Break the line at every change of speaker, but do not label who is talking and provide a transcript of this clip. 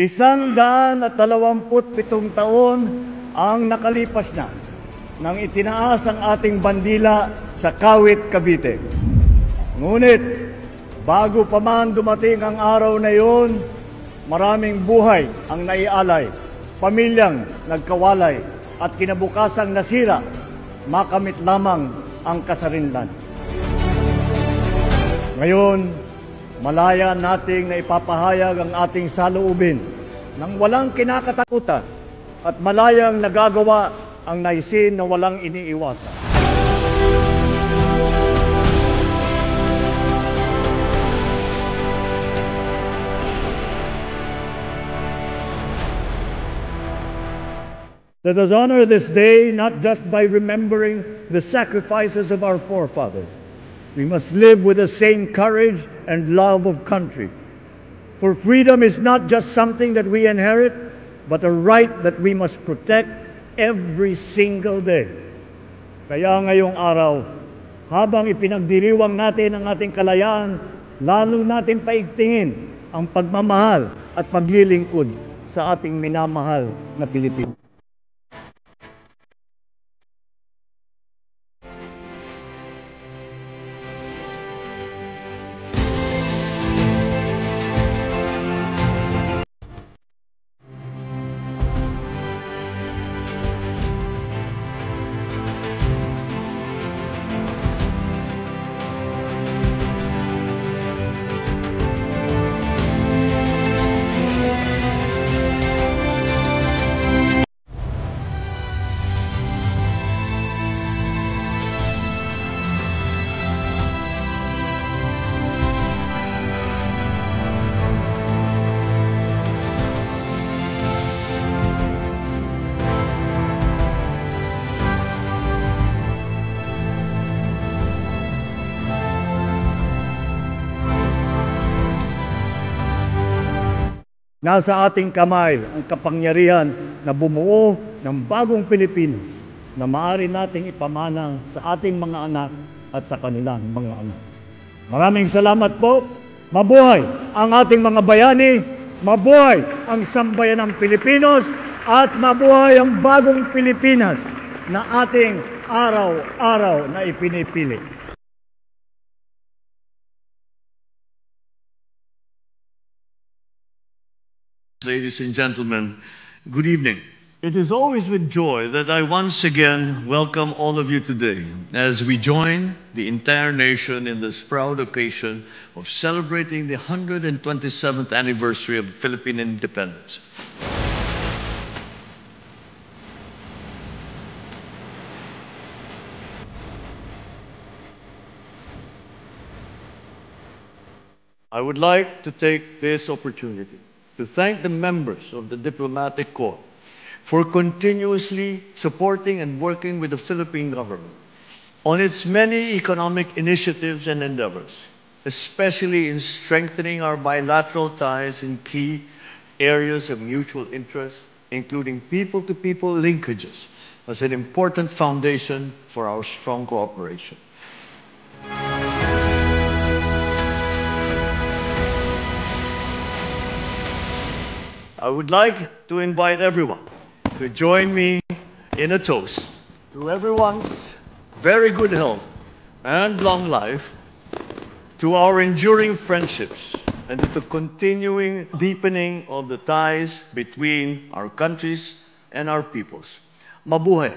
127 taon ang nakalipas na nang itinaas ang ating bandila sa Kawit, Cavite. Ngunit, bago pa man dumating ang araw na iyon, maraming buhay ang naialay, pamilyang nagkawalay, at kinabukasang nasira, makamit lamang ang kasarinlan. Ngayon, malaya nating na ipapahayag ang ating saloobin nang walang kinakatakutan at malayang nagagawa ang naisin na walang iniiwasan. Let us honor this day not just by remembering the sacrifices of our forefathers. We must live with the same courage and love of country. For freedom is not just something that we inherit, but a right that we must protect every single day. Kaya ngayong araw, habang ipinagdiriwang natin ang ating kalayaan, lalo natin paigtingin ang pagmamahal at paglilingkod sa ating minamahal na Pilipino. Nasa ating kamay ang kapangyarihan na bumuo ng bagong Pilipinas na maaari nating ipamanang sa ating mga anak at sa kanilang mga anak. Maraming salamat po. Mabuhay ang ating mga bayani, mabuhay ang sambayanang Pilipinos, at mabuhay ang bagong Pilipinas na ating araw-araw na ipinipili.
Ladies and gentlemen, good evening. It is always with joy that I once again welcome all of you today as we join the entire nation in this proud occasion of celebrating the 127th anniversary of Philippine independence. I would like to take this opportunity to thank the members of the Diplomatic Corps for continuously supporting and working with the Philippine government on its many economic initiatives and endeavors, especially in strengthening our bilateral ties in key areas of mutual interest, including people-to-people linkages as an important foundation for our strong cooperation. I would like to invite everyone to join me in a toast to everyone's very good health and long life, to our enduring friendships, and to the continuing deepening of the ties between our countries and our peoples. Mabuhay